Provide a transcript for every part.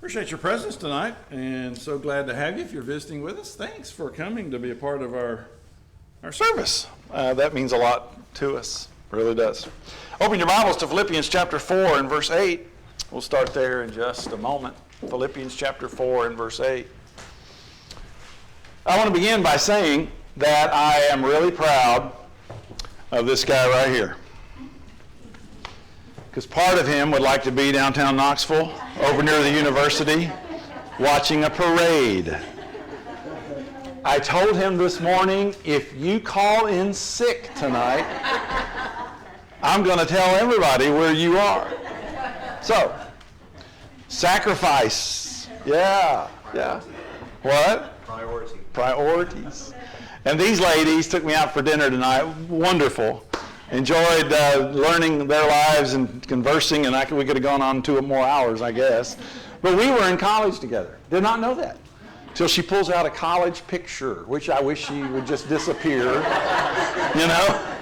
Appreciate your presence tonight, and so glad to have you. If you're visiting with us, thanks for coming to be a part of our service. That means a lot to us, really does. Open your Bibles to Philippians chapter 4 and verse 8. We'll start there in just a moment. Philippians chapter 4 and verse 8. I want to begin by saying that I am really proud of this guy right here. Because part of him would like to be downtown Knoxville, over near the university, watching a parade. I told him this morning, if you call in sick tonight, I'm going to tell everybody where you are. So, sacrifice. Yeah. What? Priorities. And these ladies took me out for dinner tonight. Wonderful. Enjoyed learning their lives and conversing, and we could have gone on 2 more hours, I guess. But we were in college together. Did not know that. Till she pulls out a college picture, which I wish she would just disappear, you know?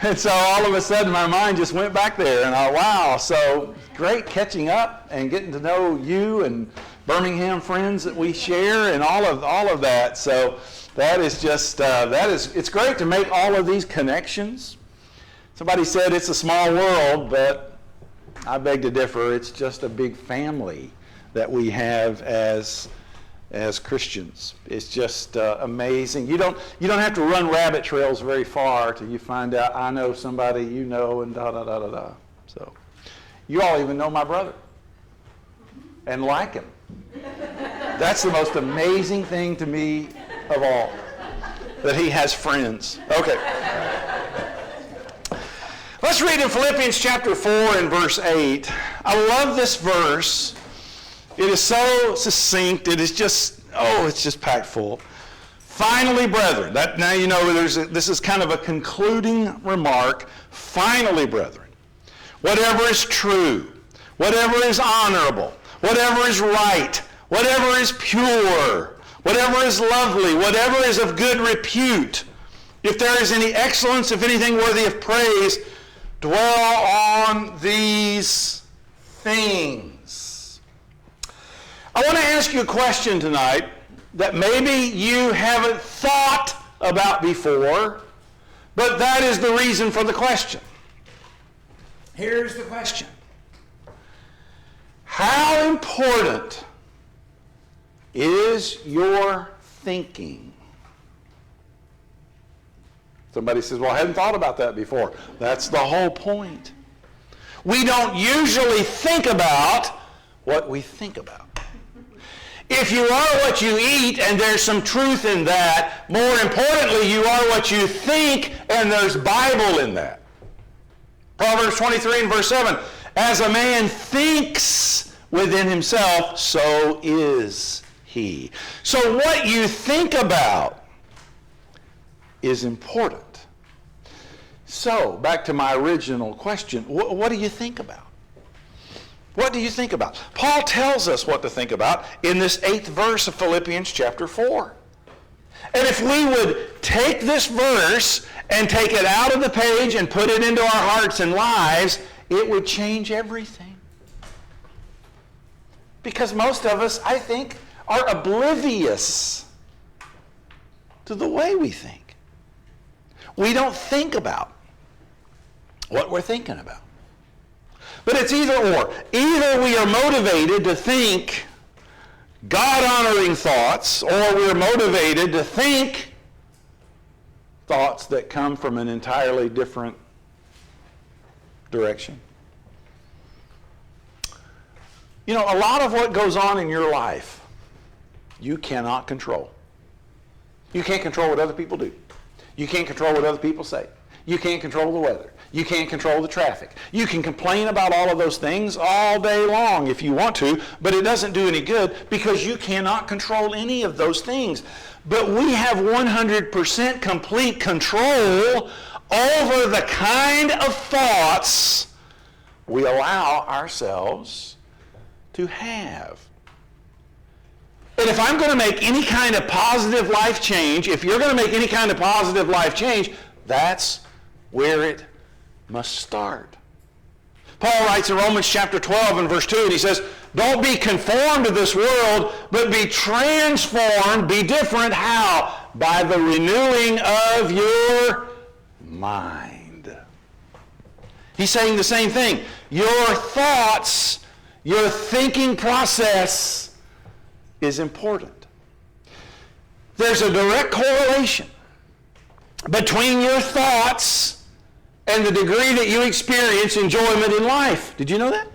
And so all of a sudden my mind just went back there, and wow, so great catching up and getting to know you and Birmingham friends that we share and all of that. So that is just, it's great to make all of these connections. Somebody said it's a small world, but I beg to differ. It's just a big family that we have as Christians. It's just amazing. You don't have to run rabbit trails very far till you find out I know somebody you know and da-da-da-da-da. So you all even know my brother and like him. That's the most amazing thing to me of all, that he has friends. Okay. Let's read in Philippians chapter 4 and verse 8. I love this verse. It is so succinct. It is just, it's just packed full. Finally, brethren. Now you know this is kind of a concluding remark. Finally, brethren. Whatever is true, whatever is honorable, whatever is right, whatever is pure, whatever is lovely, whatever is of good repute, if there is any excellence, if anything worthy of praise, dwell on these things. I want to ask you a question tonight that maybe you haven't thought about before, but that is the reason for the question. Here's the question. How important is your thinking? Somebody says, well, I hadn't thought about that before. That's the whole point. We don't usually think about what we think about. If you are what you eat, and there's some truth in that, more importantly, you are what you think, and there's Bible in that. Proverbs 23 and verse 7, as a man thinks within himself, so is he. So what you think about is important. So, back to my original question, what do you think about? What do you think about? Paul tells us what to think about in this 8th verse of Philippians chapter 4. And if we would take this verse and take it out of the page and put it into our hearts and lives, it would change everything. Because most of us, I think, are oblivious to the way we think. We don't think about what we're thinking about. But it's either or. Either we are motivated to think God-honoring thoughts, or we're motivated to think thoughts that come from an entirely different direction. You know, a lot of what goes on in your life, you cannot control. You can't control what other people do. You can't control what other people say. You can't control the weather. You can't control the traffic. You can complain about all of those things all day long if you want to, but it doesn't do any good because you cannot control any of those things. But we have 100% complete control over the kind of thoughts we allow ourselves to have. And if I'm going to make any kind of positive life change, if you're going to make any kind of positive life change, that's where it must start. Paul writes in Romans chapter 12 and verse 2, and he says, don't be conformed to this world, but be transformed, be different. How? By the renewing of your mind. He's saying the same thing. Your thoughts, your thinking process is important. There's a direct correlation between your thoughts and the degree that you experience enjoyment in life. Did you know that?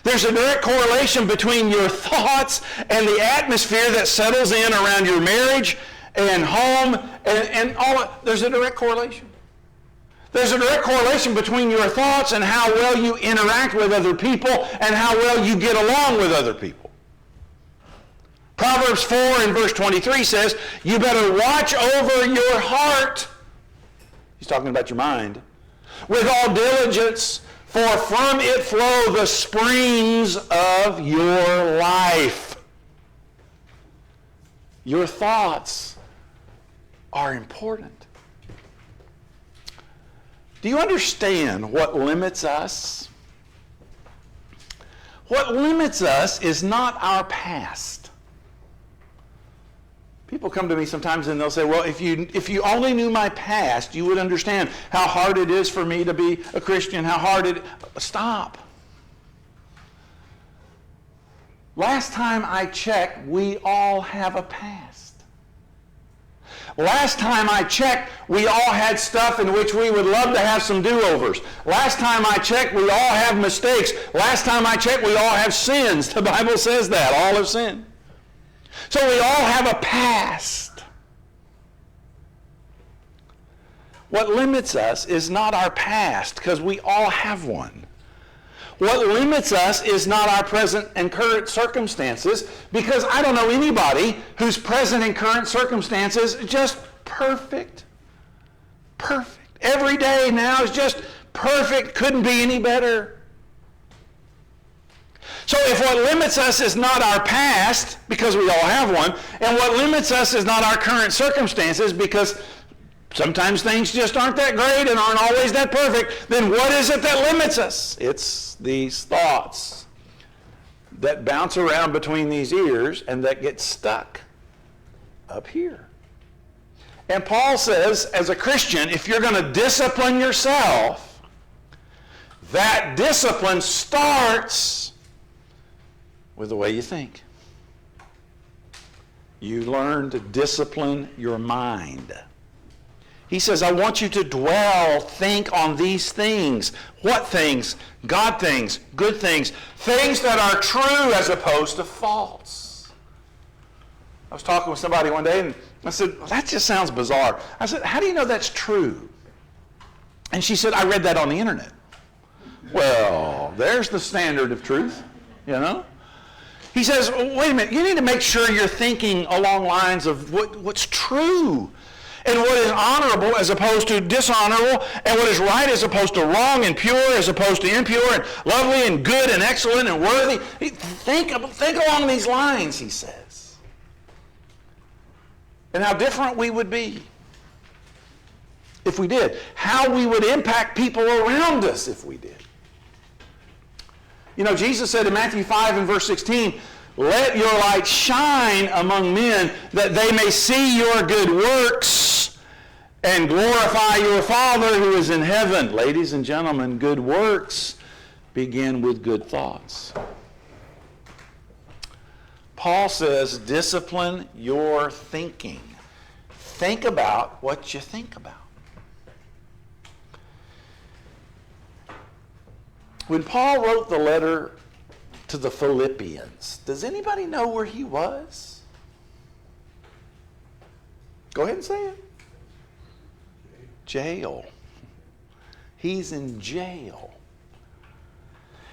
There's a direct correlation between your thoughts and the atmosphere that settles in around your marriage and home and all. There's a direct correlation. There's a direct correlation between your thoughts and how well you interact with other people and how well you get along with other people. Proverbs 4 and verse 23 says, you better watch over your heart. He's talking about your mind. With all diligence, for from it flow the springs of your life. Your thoughts are important. Do you understand what limits us? What limits us is not our past. People come to me sometimes and they'll say, well, if you only knew my past, you would understand how hard it is for me to be a Christian, how hard it... Stop. Last time I checked, we all have a past. Last time I checked, we all had stuff in which we would love to have some do-overs. Last time I checked, we all have mistakes. Last time I checked, we all have sins. The Bible says that. All have sinned. So we all have a past. What limits us is not our past, because we all have one. What limits us is not our present and current circumstances, because I don't know anybody whose present and current circumstances are just perfect. Perfect. Every day now is just perfect, couldn't be any better. So if what limits us is not our past, because we all have one, and what limits us is not our current circumstances, because sometimes things just aren't that great and aren't always that perfect, then what is it that limits us? It's these thoughts that bounce around between these ears and that get stuck up here. And Paul says, as a Christian, if you're going to discipline yourself, that discipline starts with the way you think. You learn to discipline your mind. He says, I want you to think on these things. What things? God things, good things, things that are true as opposed to false. I was talking with somebody one day and I said, well, that just sounds bizarre. I said, how do you know that's true? And she said, I read that on the internet. Well, there's the standard of truth, you know? He says, wait a minute, you need to make sure you're thinking along lines of what's true and what is honorable as opposed to dishonorable, and what is right as opposed to wrong, and pure as opposed to impure, and lovely and good and excellent and worthy. Think along these lines, he says. And how different we would be if we did. How we would impact people around us if we did. You know, Jesus said in Matthew 5 and verse 16, let your light shine among men that they may see your good works and glorify your Father who is in heaven. Ladies and gentlemen, good works begin with good thoughts. Paul says, discipline your thinking. Think about what you think about. When Paul wrote the letter to the Philippians, does anybody know where he was? Go ahead and say it. Jail. He's in jail.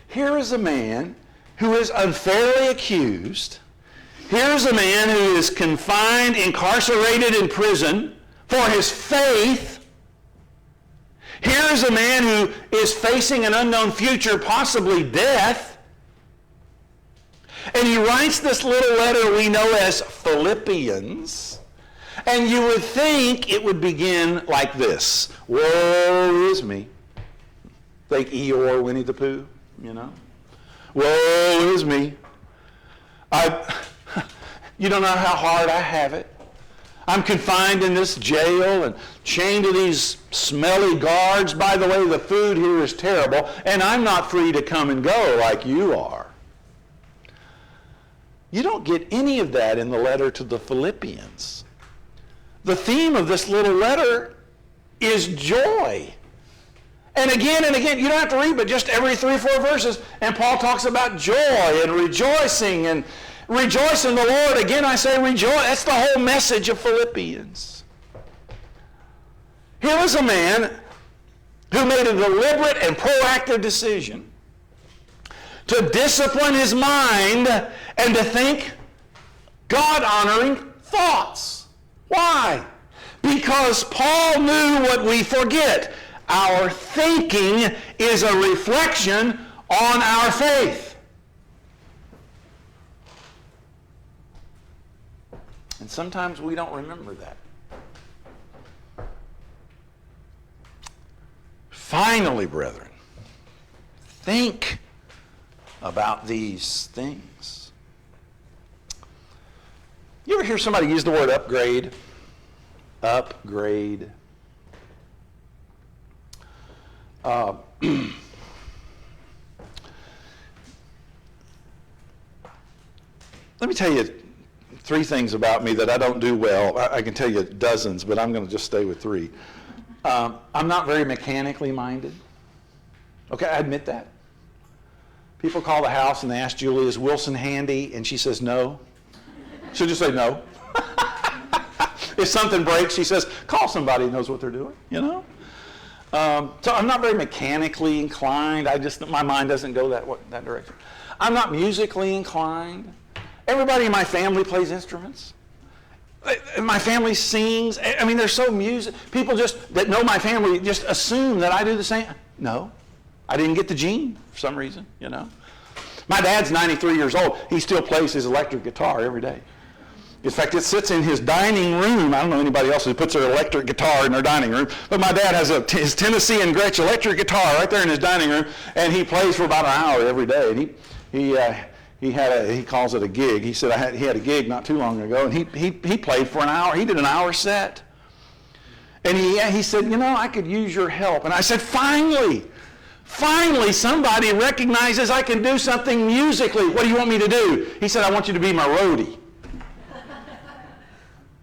Here is a man who is unfairly accused. Here's a man who is confined, incarcerated in prison for his faith. Here is a man who is facing an unknown future, possibly death. And he writes this little letter we know as Philippians. And you would think it would begin like this. Woe is me. Think Eeyore, Winnie the Pooh, you know. Woe is me. You don't know how hard I have it. I'm confined in this jail and chained to these smelly guards. By the way, the food here is terrible, and I'm not free to come and go like you are. You don't get any of that in the letter to the Philippians. The theme of this little letter is joy. And again, you don't have to read, but just every 3 or 4 verses, and Paul talks about joy and rejoicing and rejoice in the Lord. Again, I say rejoice. That's the whole message of Philippians. Here was a man who made a deliberate and proactive decision to discipline his mind and to think God-honoring thoughts. Why? Because Paul knew what we forget. Our thinking is a reflection on our faith. And sometimes we don't remember that. Finally, brethren, think about these things. You ever hear somebody use the word upgrade? Upgrade. Let me tell you 3 things about me that I don't do well. I can tell you dozens, but I'm going to just stay with 3. I'm not very mechanically minded. Okay, I admit that. People call the house and they ask Julie, is Wilson handy? And she says no. She'll just say no. If something breaks, she says, call somebody who knows what they're doing, you know? So I'm not very mechanically inclined. My mind doesn't go that direction. I'm not musically inclined. Everybody in my family plays instruments. My family sings. I mean, they're so music. People that know my family just assume that I do the same. No, I didn't get the gene for some reason, you know. My dad's 93 years old. He still plays his electric guitar every day. In fact, it sits in his dining room. I don't know anybody else who puts their electric guitar in their dining room, but my dad has his Tennessee and Gretsch electric guitar right there in his dining room, and he plays for about an hour every day. And he calls it a gig. He said he had a gig not too long ago, and he played for an hour. He did an hour set, and he said, you know, I could use your help. And I said, finally somebody recognizes I can do something musically. What do you want me to do? He said, I want you to be my roadie.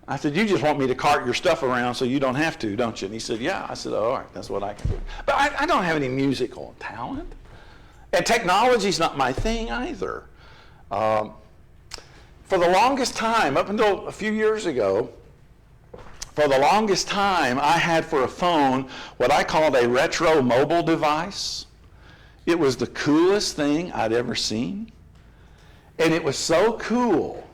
I said, you just want me to cart your stuff around so you don't have to, don't you? And he said, yeah. I said, all right, that's what I can do. But I don't have any musical talent. And technology's not my thing either. For the longest time, up until a few years ago, for the longest time, I had for a phone what I called a retro mobile device. It was the coolest thing I'd ever seen. And it was so cool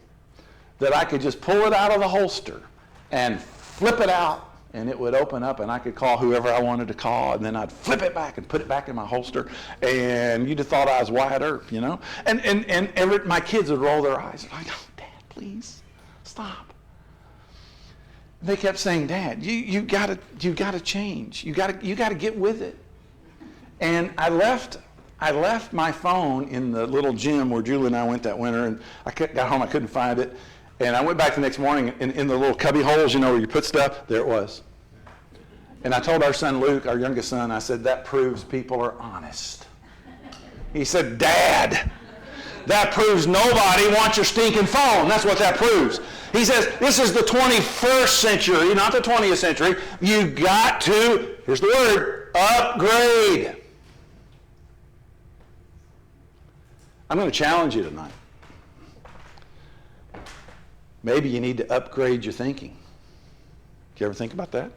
that I could just pull it out of the holster and flip it out, and it would open up, and I could call whoever I wanted to call, and then I'd flip it back and put it back in my holster, and you'd have thought I was Wyatt Earp, you know? And my kids would roll their eyes. They're like, oh, Dad, please, stop. They kept saying, Dad, you gotta change. You gotta get with it. And I left my phone in the little gym where Julie and I went that winter, and I got home, I couldn't find it. And I went back the next morning, in the little cubby holes, you know, where you put stuff, there it was. And I told our son Luke, our youngest son, I said, that proves people are honest. He said, Dad, that proves nobody wants your stinking phone. That's what that proves. He says, this is the 21st century, not the 20th century. You got to, here's the word, upgrade. I'm going to challenge you tonight. Maybe you need to upgrade your thinking. Do you ever think about that?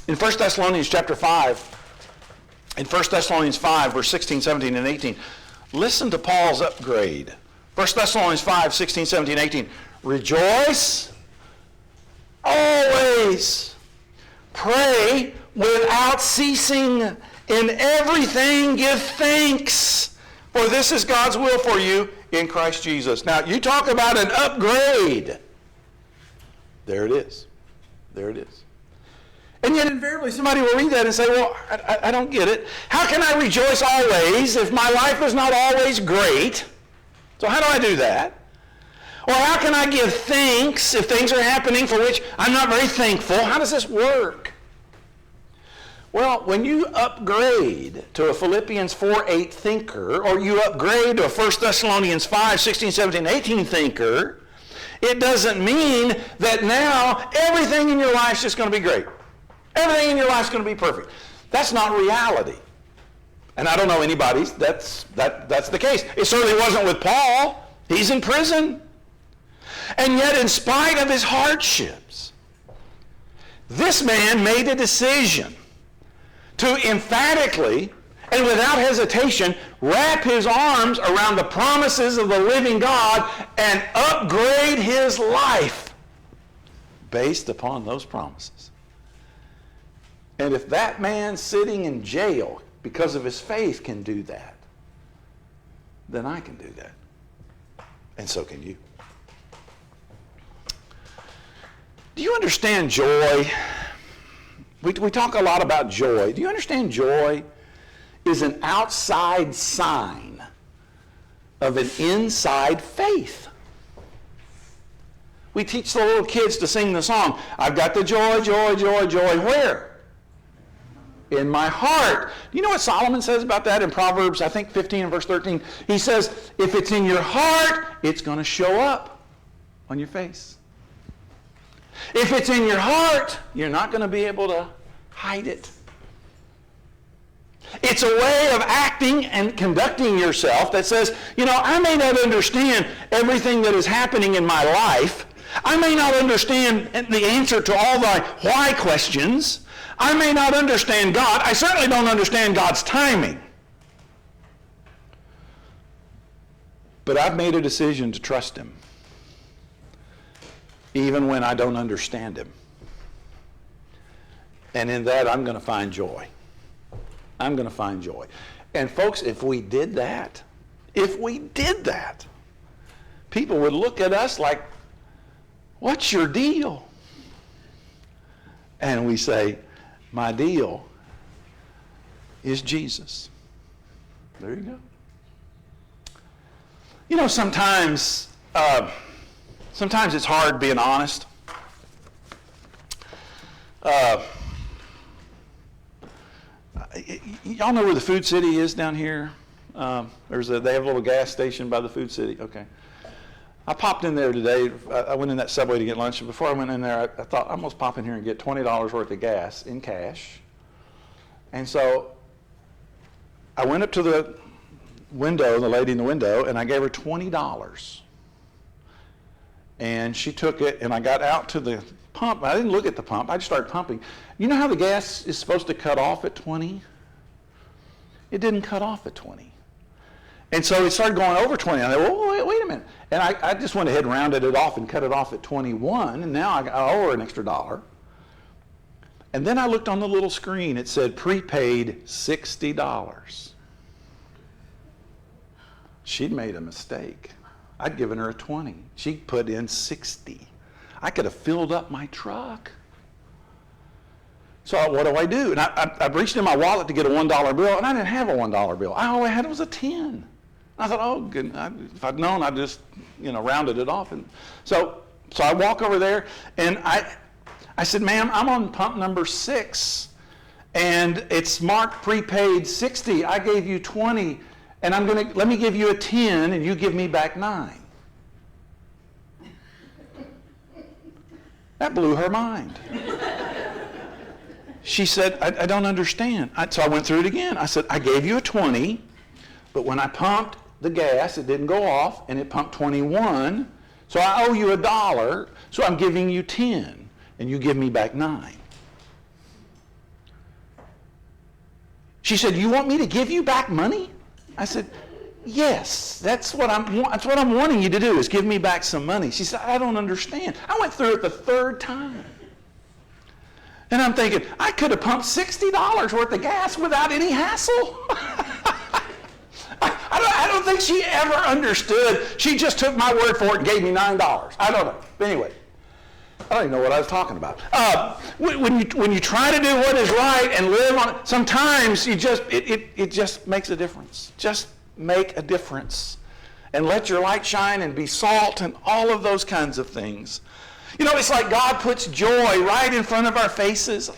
In 1 Thessalonians chapter 5, in 1 Thessalonians 5, verse 16, 17, and 18, listen to Paul's upgrade. 1 Thessalonians 5, 16, 17, 18. Rejoice always. Pray without ceasing. In everything give thanks, for this is God's will for you in Christ Jesus. Now, you talk about an upgrade. There it is. There it is. And yet invariably somebody will read that and say, well, I don't get it. How can I rejoice always if my life is not always great? So how do I do that? Or how can I give thanks if things are happening for which I'm not very thankful? How does this work? Well, when you upgrade to a Philippians 4:8 thinker, or you upgrade to a 1 Thessalonians 5:16, 17, 18 thinker, it doesn't mean that now everything in your life is just going to be great. Everything in your life is going to be perfect. That's not reality. And I don't know anybody's that's the case. It certainly wasn't with Paul. He's in prison. And yet, in spite of his hardships, this man made a decision to emphatically and without hesitation wrap his arms around the promises of the living God and upgrade his life based upon those promises. And if that man sitting in jail because of his faith can do that, then I can do that. And so can you. Do you understand joy? We talk a lot about joy. Do you understand joy is an outside sign of an inside faith? We teach the little kids to sing the song, I've got the joy, joy, joy, joy. Where? In my heart. Do you know what Solomon says about that in Proverbs, I think 15 and verse 13? He says, if it's in your heart, it's going to show up on your face. If it's in your heart, you're not going to be able to hide it. It's a way of acting and conducting yourself that says, I may not understand everything that is happening in my life. I may not understand the answer to all the why questions. I may not understand God. I certainly don't understand God's timing. But I've made a decision to trust Him, even when I don't understand Him. And in that, I'm going to find joy. I'm going to find joy. And folks, if we did that, people would look at us like, what's your deal? And we say, my deal is Jesus. There you go. Sometimes it's hard being honest. Y'all know where the Food City is down here? They have a little gas station by the Food City. Okay. I popped in there today. I went in that Subway to get lunch, and before I went in there, I thought, I'm going to pop in here and get $20 worth of gas in cash. And so I went up to the window, the lady in the window, and I gave her $20. And she took it, and I got out to the pump. I didn't look at the pump. I just started pumping. You know how the gas is supposed to cut off at 20? It didn't cut off at 20. And so it started going over 20. I thought, well, wait a minute. And I just went ahead and rounded it off and cut it off at 21, and now I owe her an extra $1. And then I looked on the little screen. It said prepaid $60. She'd made a mistake. I'd given her a 20. She put in 60. I could have filled up my truck. So what do? And I reached in my wallet to get a $1 bill, and I didn't have a $1 bill. All I had was a 10. I thought, oh, good. If I'd known, I'd just, rounded it off. And so I walk over there, and I said, ma'am, I'm on pump number 6, and it's marked prepaid 60. I gave you 20, and let me give you a 10, and you give me back 9. That blew her mind. She said, I don't understand. So I went through it again. I said, I gave you a 20, but when I pumped the gas, it didn't go off, and it pumped 21. So I owe you $1, so I'm giving you 10, and you give me back 9. She said, you want me to give you back money? I said, yes, that's what I'm wanting you to do, is give me back some money. She said, I don't understand. I went through it the 3rd time. And I'm thinking, I could have pumped $60 worth of gas without any hassle. I don't think she ever understood. She just took my word for it and gave me $9. I don't know. But anyway, I don't even know what I was talking about. When you try to do what is right and live on it, sometimes it just makes a difference. Just make a difference. And let your light shine and be salt and all of those kinds of things. You know, it's like God puts joy right in front of our faces.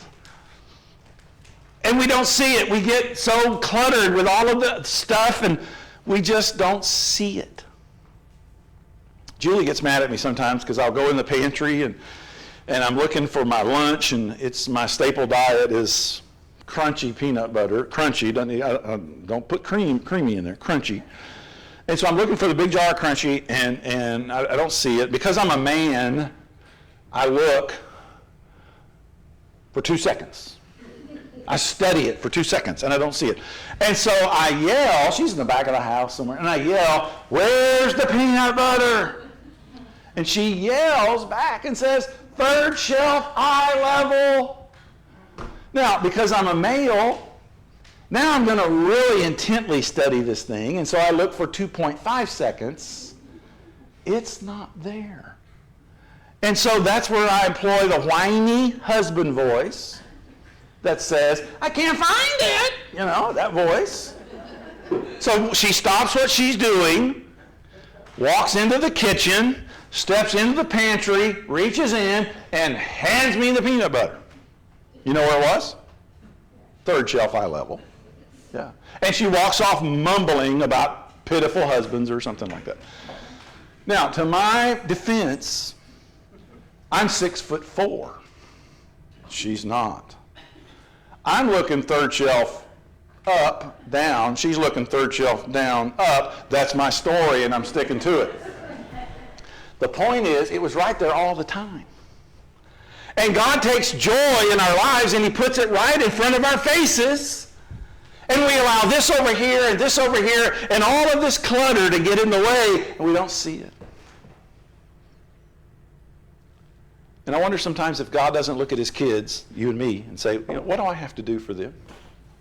And we don't see it. We get so cluttered with all of the stuff and we just don't see it. Julie gets mad at me sometimes because I'll go in the pantry and I'm looking for my lunch, and it's my staple diet is crunchy peanut butter. Crunchy, don't put creamy in there, crunchy. And so I'm looking for the big jar of crunchy, and I don't see it. Because I'm a man, I look for 2 seconds. I study it for 2 seconds, and I don't see it. And so I yell, she's in the back of the house somewhere, and I yell, "Where's the peanut butter?" And she yells back and says, "Third shelf, eye level." Now, because I'm a male, now I'm going to really intently study this thing, and so I look for 2.5 seconds. It's not there. And so that's where I employ the whiny husband voice that says, "I can't find it," you know, that voice. So she stops what she's doing, walks into the kitchen, steps into the pantry, reaches in, and hands me the peanut butter. You know where it was? Third shelf, eye level. Yeah. And she walks off mumbling about pitiful husbands or something like that. Now, to my defense, I'm 6'4". She's not. I'm looking third shelf up, down. She's looking third shelf down, up. That's my story, and I'm sticking to it. The point is, it was right there all the time. And God takes joy in our lives and he puts it right in front of our faces. And we allow this over here and this over here and all of this clutter to get in the way, and we don't see it. And I wonder sometimes if God doesn't look at his kids, you and me, and say, what do I have to do for them?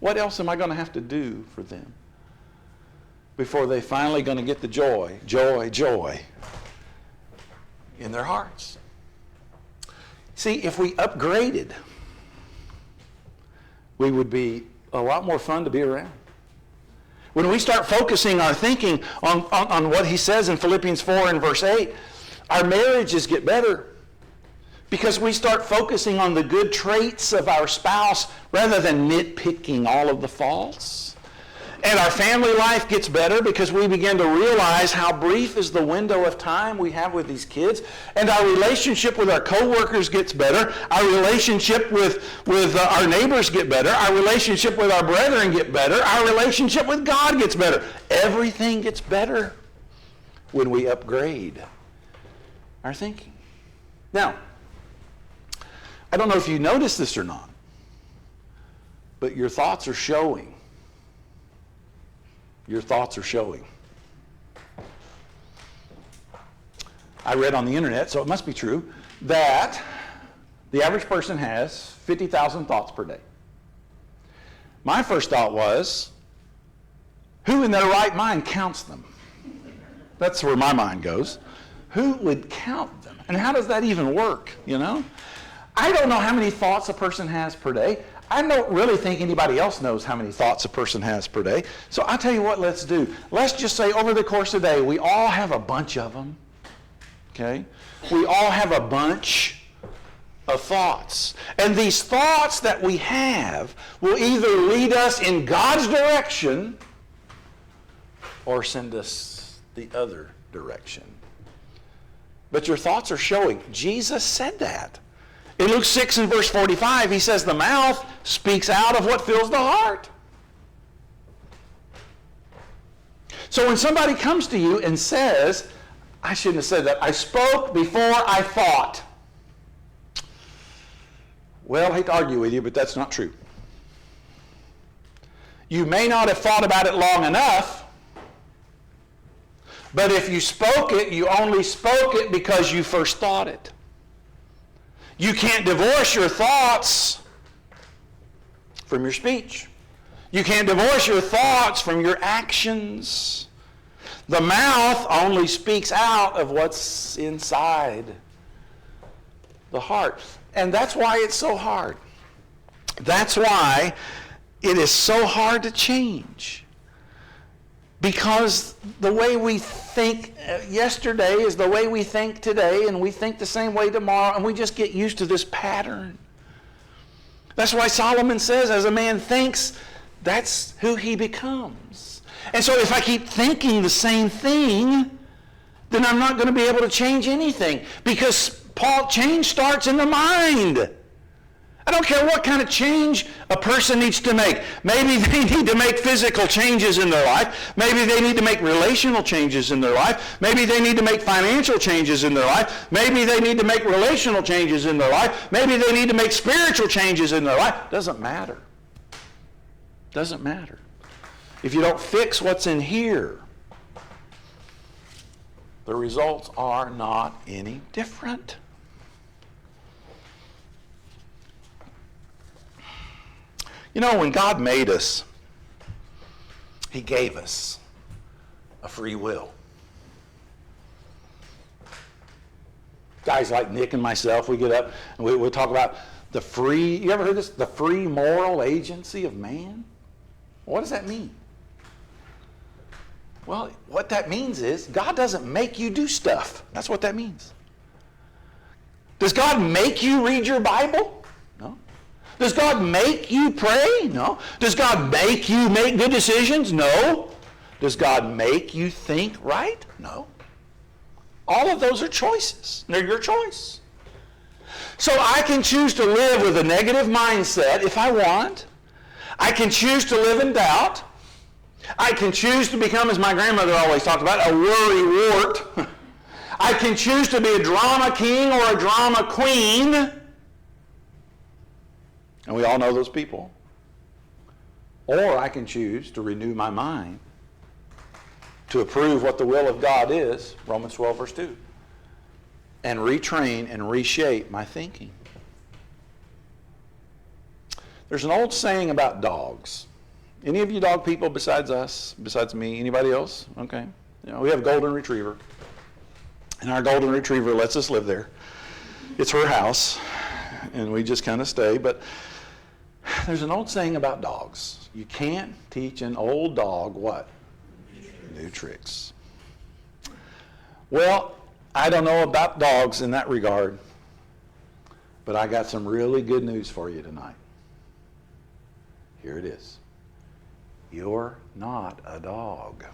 What else am I going to have to do for them before they're finally going to get the joy in their hearts? See, if we upgraded, we would be a lot more fun to be around. When we start focusing our thinking on what he says in Philippians 4 and verse 8, our marriages get better because we start focusing on the good traits of our spouse rather than nitpicking all of the faults. And our family life gets better because we begin to realize how brief is the window of time we have with these kids. And our relationship with our coworkers gets better. Our relationship with our neighbors get better. Our relationship with our brethren get better. Our relationship with God gets better. Everything gets better when we upgrade our thinking. Now, I don't know if you noticed this or not, but your thoughts are showing. Your thoughts are showing. I read on the internet, so it must be true, that the average person has 50,000 thoughts per day. My first thought was, who in their right mind counts them? That's where my mind goes. Who would count them? And how does that even work, you know? I don't know how many thoughts a person has per day. I don't really think anybody else knows how many thoughts a person has per day. So I'll tell you what let's do. Let's just say over the course of the day, we all have a bunch of them. Okay? We all have a bunch of thoughts. And these thoughts that we have will either lead us in God's direction or send us the other direction. But your thoughts are showing. Jesus said that. In Luke 6 and verse 45, he says, the mouth speaks out of what fills the heart. So when somebody comes to you and says, I shouldn't have said that, I spoke before I thought. Well, I hate to argue with you, but that's not true. You may not have thought about it long enough, but if you spoke it, you only spoke it because you first thought it. You can't divorce your thoughts from your speech. You can't divorce your thoughts from your actions. The mouth only speaks out of what's inside the heart. And that's why it's so hard. That's why it is so hard to change. Because the way we think yesterday is the way we think today, and we think the same way tomorrow, and we just get used to this pattern. That's why Solomon says, as a man thinks, that's who he becomes. And so if I keep thinking the same thing, then I'm not going to be able to change anything. Because change starts in the mind. I don't care what kind of change a person needs to make. Maybe they need to make physical changes in their life. Maybe they need to make relational changes in their life. Maybe they need to make financial changes in their life. Maybe they need to make relational changes in their life. Maybe they need to make spiritual changes in their life. Doesn't matter. Doesn't matter. If you don't fix what's in here, the results are not any different. You know, when God made us, he gave us a free will. Guys like Nick and myself, we get up and we'll talk about the free, you ever heard this? The free moral agency of man? What does that mean? Well, what that means is God doesn't make you do stuff. That's what that means. Does God make you read your Bible? No. Does God make you pray? No. Does God make you make good decisions? No. Does God make you think right? No. All of those are choices. They're your choice. So I can choose to live with a negative mindset if I want. I can choose to live in doubt. I can choose to become, as my grandmother always talked about, a worry wart. I can choose to be a drama king or a drama queen. And we all know those people. Or I can choose to renew my mind to approve what the will of God is, Romans 12, verse 2, and retrain and reshape my thinking. There's an old saying about dogs. Any of you dog people besides us, besides me, anybody else? Okay. You know, we have a golden retriever, and our golden retriever lets us live there. It's her house, and we just kind of stay, but there's an old saying about dogs. You can't teach an old dog what? New tricks. Well, I don't know about dogs in that regard, but I got some really good news for you tonight. Here it is. You're not a dog.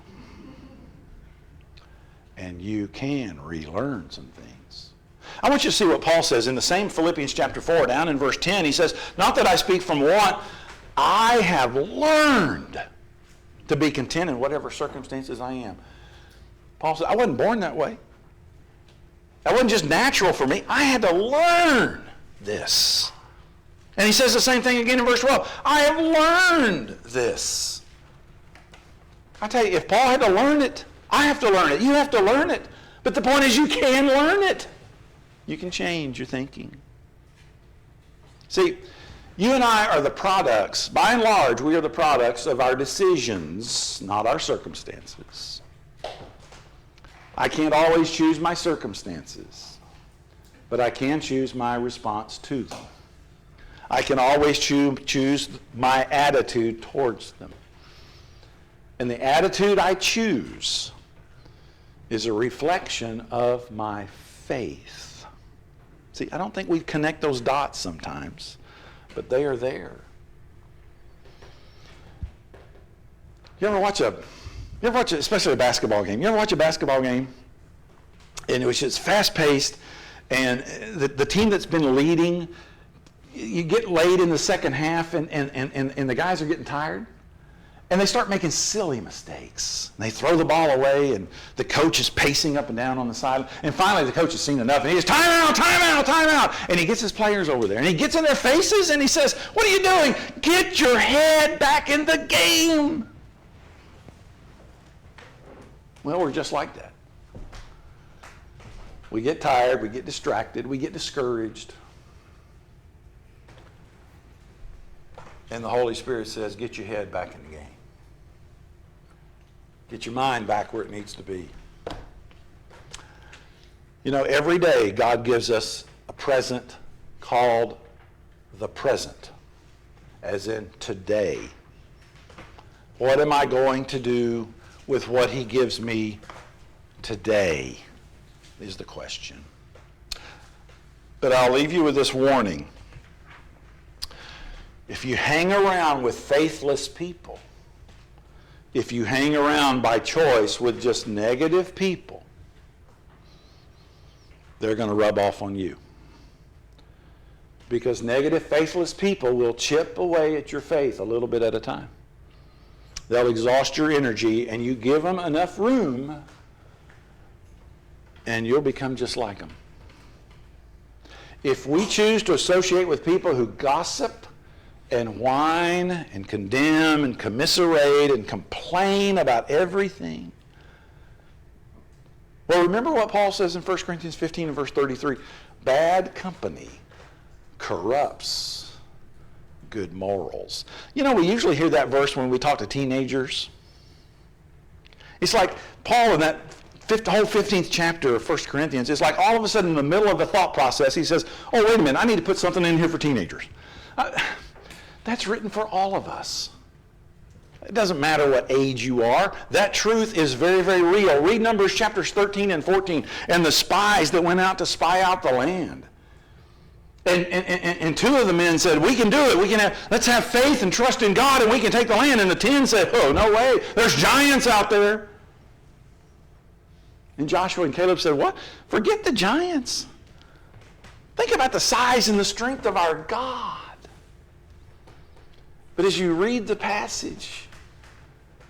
And you can relearn some things. I want you to see what Paul says in the same Philippians chapter 4, down in verse 10. He says, not that I speak from want, I have learned to be content in whatever circumstances I am. Paul said, I wasn't born that way. That wasn't just natural for me. I had to learn this. And he says the same thing again in verse 12. I have learned this. I tell you, if Paul had to learn it, I have to learn it. You have to learn it. But the point is you can learn it. You can change your thinking. See, you and I are the products, by and large, we are the products of our decisions, not our circumstances. I can't always choose my circumstances, but I can choose my response to them. I can always choose my attitude towards them. And the attitude I choose is a reflection of my faith. See, I don't think we connect those dots sometimes, but they are there. You ever watch, especially a basketball game, you ever watch a basketball game in which it's fast-paced and the team that's been leading, you get late in the second half and the guys are getting tired? And they start making silly mistakes. They throw the ball away, and the coach is pacing up and down on the sideline. And finally, the coach has seen enough, and he says, time out, time out, time out. And he gets his players over there, and he gets in their faces, and he says, what are you doing? Get your head back in the game. Well, we're just like that. We get tired, we get distracted, we get discouraged. And the Holy Spirit says, get your head back in the game. Get your mind back where it needs to be. You know, every day God gives us present called the present, as in today. What am I going to do with what he gives me today is the question. But I'll leave you with this warning. If you hang around with faithless people, if you hang around by choice with just negative people, they're going to rub off on you. Because negative, faithless people will chip away at your faith a little bit at a time. They'll exhaust your energy, and you give them enough room, and you'll become just like them. If we choose to associate with people who gossip and whine and condemn and commiserate and complain about everything, well, remember what Paul says in 1 Corinthians 15 and verse 33. Bad company corrupts good morals. You know, we usually hear that verse when we talk to teenagers. It's like Paul in that whole 15th chapter of 1 Corinthians, it's like all of a sudden in the middle of the thought process, he says, oh, wait a minute, I need to put something in here for teenagers. That's written for all of us. It doesn't matter what age you are. That truth is very, very real. Read Numbers chapters 13 and 14, and the spies that went out to spy out the land. And two of the men said, we can do it. Let's have faith and trust in God, and we can take the land. And the 10 said, oh, no way. There's giants out there. And Joshua and Caleb said, what? Forget the giants. Think about the size and the strength of our God. But as you read the passage,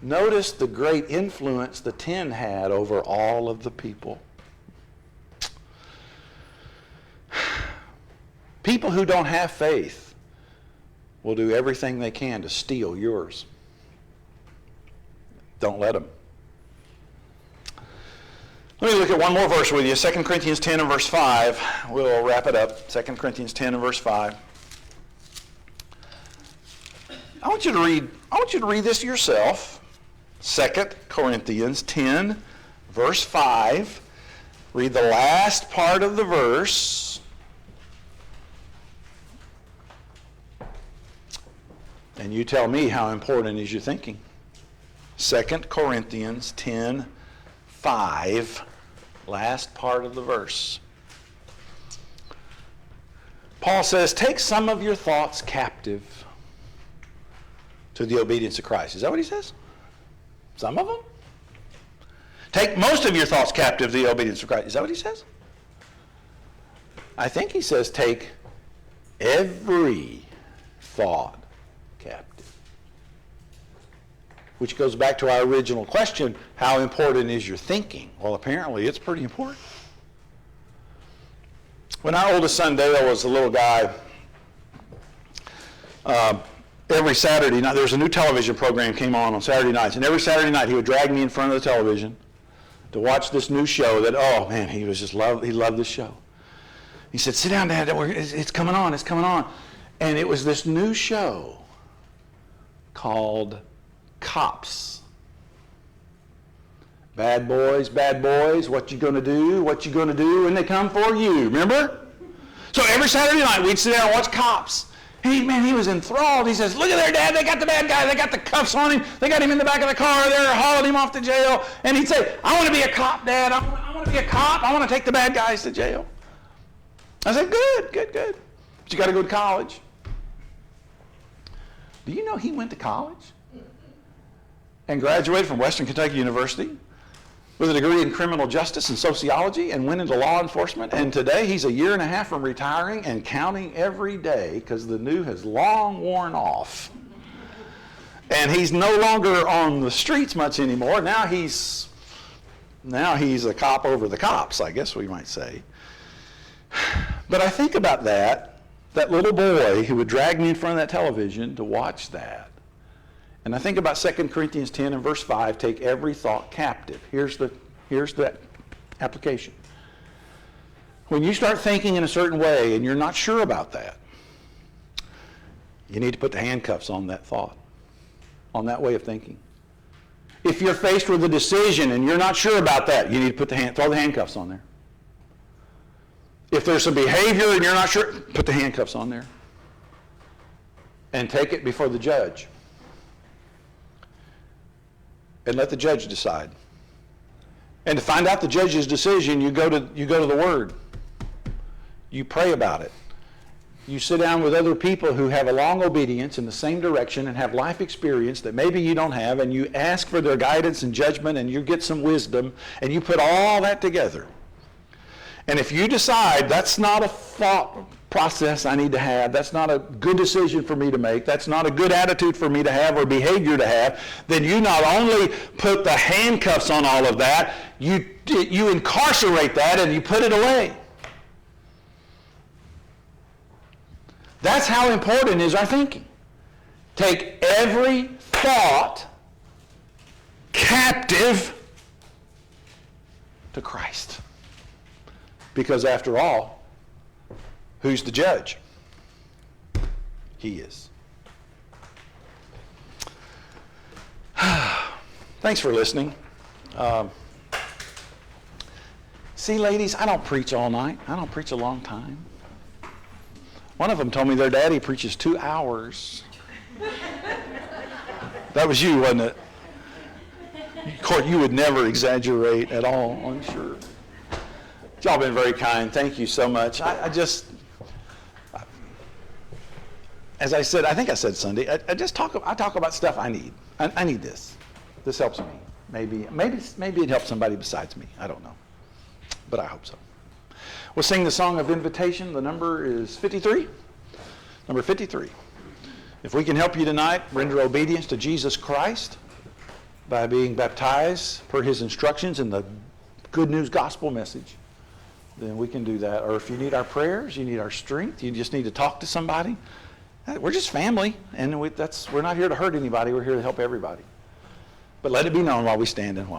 notice the great influence the 10 had over all of the people. People who don't have faith will do everything they can to steal yours. Don't let them. Let me look at one more verse with you, 2 Corinthians 10 and verse 5. We'll wrap it up. 2 Corinthians 10 and verse 5. I want you to read this yourself. 2 Corinthians 10, verse 5. Read the last part of the verse. And you tell me how important is your thinking. 2 Corinthians 10, 5. Last part of the verse. Paul says, take some of your thoughts captive to the obedience of Christ. Is that what he says? Some of them? Take most of your thoughts captive to the obedience of Christ. Is that what he says? I think he says take every thought captive. Which goes back to our original question, how important is your thinking? Well, apparently it's pretty important. When our oldest son Dale was a little guy, every Saturday night, there was a new television program came on Saturday nights, and every Saturday night he would drag me in front of the television to watch this new show that, oh man, he loved this show. He said, sit down, Dad, it's coming on, it's coming on. And it was this new show called Cops. Bad boys, what you gonna do when they come for you, remember? So every Saturday night we'd sit down and watch Cops. He was enthralled. He says, look at there, Dad, they got the bad guy, they got the cuffs on him, they got him in the back of the car, they're hauling him off to jail. And he'd say, I want to be a cop, Dad, I want to be a cop, I want to take the bad guys to jail. I said, good. But you got to go to college. Do you know he went to college and graduated from Western Kentucky University with a degree in criminal justice and sociology and went into law enforcement? And today he's a year and a half from retiring and counting every day because the new has long worn off. And he's no longer on the streets much anymore. Now he's a cop over the cops, I guess we might say. But I think about that little boy who would drag me in front of that television to watch that. And I think about 2 Corinthians 10 and verse 5, take every thought captive. Here's the application. When you start thinking in a certain way and you're not sure about that, you need to put the handcuffs on that thought, on that way of thinking. If you're faced with a decision and you're not sure about that, you need to throw the handcuffs on there. If there's some behavior and you're not sure, put the handcuffs on there and take it before the judge. And let the judge decide. And to find out the judge's decision, you go to the Word. You pray about it. You sit down with other people who have a long obedience in the same direction and have life experience that maybe you don't have, and you ask for their guidance and judgment, and you get some wisdom, and you put all that together. And if you decide that's not a thought process I need to have, that's not a good decision for me to make, that's not a good attitude for me to have or behavior to have, then you not only put the handcuffs on all of that, you incarcerate that and you put it away. That's how important is our thinking. Take every thought captive to Christ. Because after all, who's the judge? He is. Thanks for listening. See, ladies, I don't preach all night. I don't preach a long time. One of them told me their daddy preaches 2 hours. That was you, wasn't it? Court, you would never exaggerate at all, I'm sure. Y'all been very kind. Thank you so much. As I said, I think I said Sunday, I talk about stuff I need. I need this. This helps me. Maybe it helps somebody besides me. I don't know. But I hope so. We'll sing the song of invitation. The number is 53. Number 53. If we can help you tonight, render obedience to Jesus Christ by being baptized per his instructions in the good news gospel message, then we can do that. Or if you need our prayers, you need our strength, you just need to talk to somebody. We're just family, and we're not here to hurt anybody. We're here to help everybody. But let it be known while we stand and while we